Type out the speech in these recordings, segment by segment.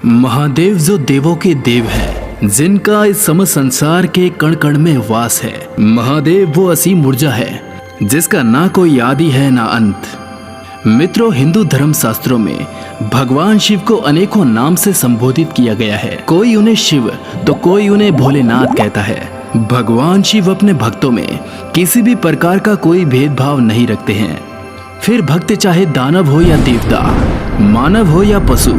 महादेव जो देवों के देव है, जिनका इस समस्त संसार के कण कण में वास है। महादेव वो असीम ऊर्जा है जिसका ना कोई आदि है ना अंत। मित्रों, हिंदू धर्म शास्त्रों में भगवान शिव को अनेकों नाम से संबोधित किया गया है। कोई उन्हें शिव तो कोई उन्हें भोलेनाथ कहता है। भगवान शिव अपने भक्तों में किसी भी प्रकार का कोई भेदभाव नहीं रखते हैं। फिर भक्त चाहे दानव हो या देवता, मानव हो या पशु,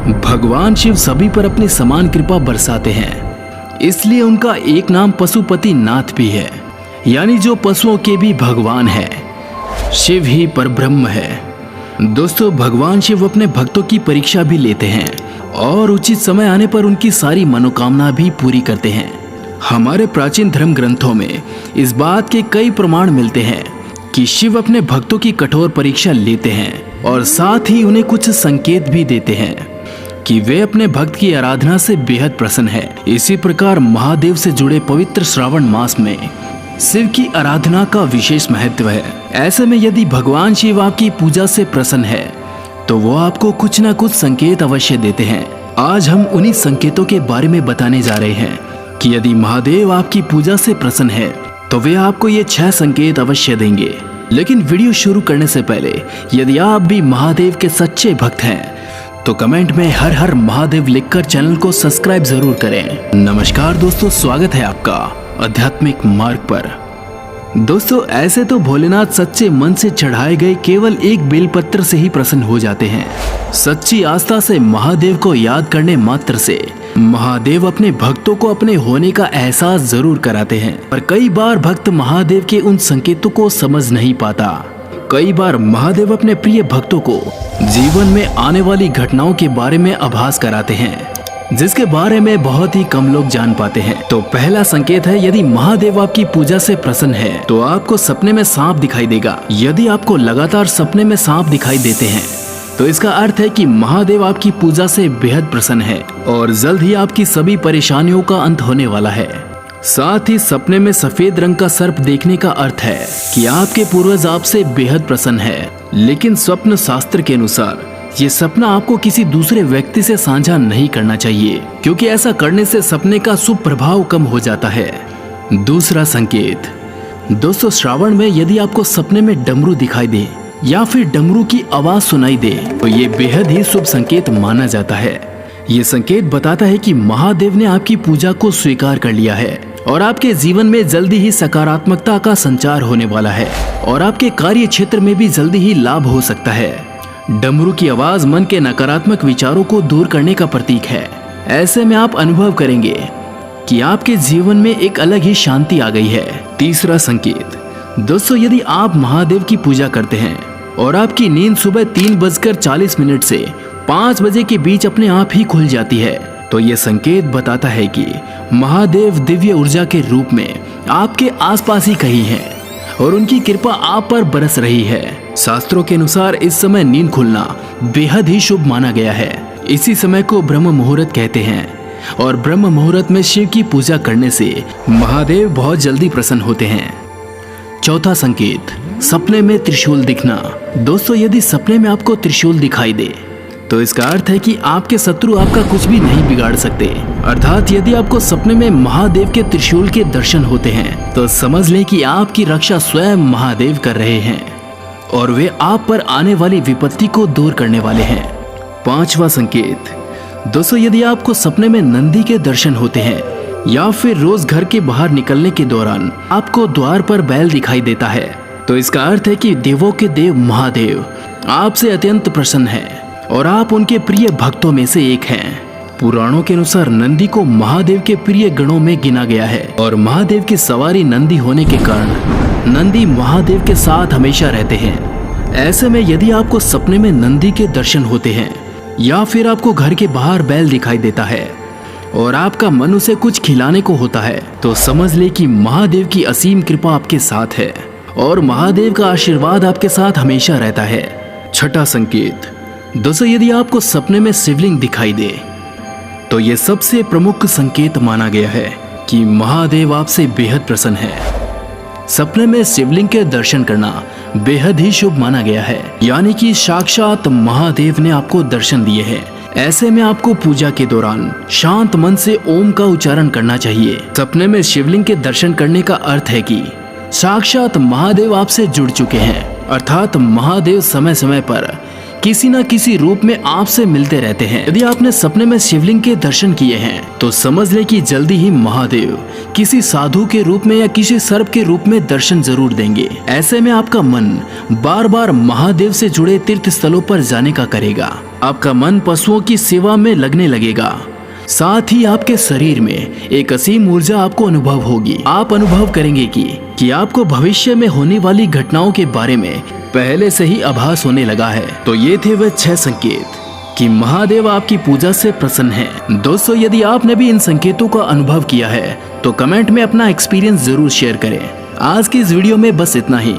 भगवान शिव सभी पर अपनी समान कृपा बरसाते हैं। इसलिए उनका एक नाम पशुपति नाथ भी है, यानी जो पशुओं के भी भगवान है। शिव ही परब्रह्म है। दोस्तों, भगवान शिव अपने भक्तों की परीक्षा भी लेते हैं और उचित समय आने पर उनकी सारी मनोकामना भी पूरी करते हैं। हमारे प्राचीन धर्म ग्रंथों में इस बात के कई प्रमाण मिलते हैं कि शिव अपने भक्तों की कठोर परीक्षा लेते हैं और साथ ही उन्हें कुछ संकेत भी देते हैं कि वे अपने भक्त की आराधना से बेहद प्रसन्न है। इसी प्रकार महादेव से जुड़े पवित्र श्रावण मास में शिव की आराधना का विशेष महत्व है। ऐसे में यदि भगवान शिव आपकी पूजा से प्रसन्न है तो वो आपको कुछ न कुछ संकेत अवश्य देते हैं। आज हम उन्हीं संकेतों के बारे में बताने जा रहे हैं कि यदि महादेव आपकी पूजा से प्रसन्न है तो वे आपको ये 6 संकेत अवश्य देंगे। लेकिन वीडियो शुरू करने से पहले यदि आप भी महादेव के सच्चे भक्त हैं तो कमेंट में हर हर महादेव लिखकर चैनल को सब्सक्राइब जरूर करें। नमस्कार दोस्तों, स्वागत है आपका आध्यात्मिक मार्ग पर। दोस्तों, ऐसे तो भोलेनाथ सच्चे मन से चढ़ाए गए केवल एक बेलपत्र से ही प्रसन्न हो जाते हैं। सच्ची आस्था से महादेव को याद करने मात्र से महादेव अपने भक्तों को अपने होने का एहसास जरूर कराते हैं। पर कई बार भक्त महादेव के उन संकेतों को समझ नहीं पाता। कई बार महादेव अपने प्रिय भक्तों को जीवन में आने वाली घटनाओं के बारे में आभास कराते हैं, जिसके बारे में बहुत ही कम लोग जान पाते हैं। तो पहला संकेत है, यदि महादेव आपकी पूजा से प्रसन्न है तो आपको सपने में सांप दिखाई देगा। यदि आपको लगातार सपने में सांप दिखाई देते हैं तो इसका अर्थ है कि महादेव आपकी पूजा से बेहद प्रसन्न है और जल्द ही आपकी सभी परेशानियों का अंत होने वाला है। साथ ही सपने में सफेद रंग का सर्प देखने का अर्थ है कि आपके पूर्वज आपसे बेहद प्रसन्न है। लेकिन स्वप्न शास्त्र के अनुसार ये सपना आपको किसी दूसरे व्यक्ति से साझा नहीं करना चाहिए, क्योंकि ऐसा करने से सपने का शुभ प्रभाव कम हो जाता है। दूसरा संकेत, दोस्तों, श्रावण में यदि आपको सपने में डमरू दिखाई दे या फिर डमरू की आवाज सुनाई दे तो ये बेहद ही शुभ संकेत माना जाता है। ये संकेत बताता है कि महादेव ने आपकी पूजा को स्वीकार कर लिया है और आपके जीवन में जल्दी ही सकारात्मकता का संचार होने वाला है और आपके कार्य क्षेत्र में भी जल्दी ही लाभ हो सकता है। डमरू की आवाज मन के नकारात्मक विचारों को दूर करने का प्रतीक है। ऐसे में आप अनुभव करेंगे कि आपके जीवन में एक अलग ही शांति आ गई है। तीसरा संकेत, दोस्तों, यदि आप महादेव की पूजा करते हैं और आपकी नींद सुबह 3:40 से 5 बजे के बीच अपने आप ही खुल जाती है तो ये संकेत बताता है कि महादेव दिव्य ऊर्जा के रूप में आपके आसपास ही कहीं हैं और उनकी कृपा आप पर बरस रही है। शास्त्रों के अनुसार इस समय नींद खुलना बेहद ही शुभ माना गया है। इसी समय को ब्रह्म मुहूर्त कहते हैं और ब्रह्म मुहूर्त में शिव की पूजा करने से महादेव बहुत जल्दी प्रसन्न होते हैं। चौथा संकेत, सपने में त्रिशूल दिखना। दोस्तों, यदि सपने में आपको त्रिशूल दिखाई दे तो इसका अर्थ है कि आपके शत्रु आपका कुछ भी नहीं बिगाड़ सकते। अर्थात यदि आपको सपने में महादेव के त्रिशूल के दर्शन होते हैं तो समझ लें कि आपकी रक्षा स्वयं महादेव कर रहे हैं और वे आप पर आने वाली विपत्ति को दूर करने वाले हैं। पांचवा संकेत, दोस्तों, यदि आपको सपने में नंदी के दर्शन होते हैं या फिर रोज घर के बाहर निकलने के दौरान आपको द्वार पर बैल दिखाई देता है तो इसका अर्थ है कि देवों के देव महादेव आपसे अत्यंत प्रसन्न है और आप उनके प्रिय भक्तों में से एक हैं। पुराणों के अनुसार नंदी को महादेव के प्रिय गणों में गिना गया है और महादेव की सवारी नंदी होने के कारण नंदी महादेव के साथ हमेशा रहते हैं। ऐसे में यदि आपको सपने में नंदी के दर्शन होते हैं या फिर आपको घर के बाहर बैल दिखाई देता है और आपका मन उसे कुछ खिलाने को होता है तो समझ ले कि महादेव की असीम कृपा आपके साथ है और महादेव का आशीर्वाद आपके साथ हमेशा रहता है। छठा संकेत, दोस्तों, यदि आपको सपने में शिवलिंग दिखाई दे तो ये सबसे प्रमुख संकेत माना गया है कि महादेव आपसे बेहद प्रसन्न है। सपने में शिवलिंग के दर्शन करना बेहद ही शुभ माना गया है, यानी कि साक्षात महादेव ने आपको दर्शन दिए हैं। ऐसे में आपको पूजा के दौरान शांत मन से ओम का उच्चारण करना चाहिए। सपने में शिवलिंग के दर्शन करने का अर्थ है कि साक्षात महादेव आपसे जुड़ चुके हैं, अर्थात महादेव समय समय पर किसी न किसी रूप में आपसे मिलते रहते हैं। यदि आपने सपने में शिवलिंग के दर्शन किए हैं तो समझ ले कि जल्दी ही महादेव किसी साधु के रूप में या किसी सर्प के रूप में दर्शन जरूर देंगे। ऐसे में आपका मन बार बार महादेव से जुड़े तीर्थ स्थलों पर जाने का करेगा। आपका मन पशुओं की सेवा में लगने लगेगा। साथ ही आपके शरीर में एक असीम ऊर्जा आपको अनुभव होगी। आप अनुभव करेंगे कि आपको भविष्य में होने वाली घटनाओं के बारे में पहले से ही आभास होने लगा है। तो ये थे वह 6 संकेत कि महादेव आपकी पूजा से प्रसन्न हैं। दोस्तों, यदि आपने भी इन संकेतों का अनुभव किया है तो कमेंट में अपना एक्सपीरियंस जरूर शेयर करें। आज की इस वीडियो में बस इतना ही।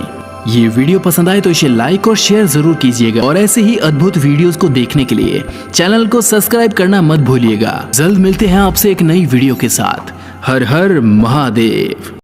ये वीडियो पसंद आए तो इसे लाइक और शेयर जरूर कीजिएगा और ऐसे ही अद्भुत वीडियोस को देखने के लिए चैनल को सब्सक्राइब करना मत भूलिएगा। जल्द मिलते हैं आपसे एक नई वीडियो के साथ। हर हर महादेव।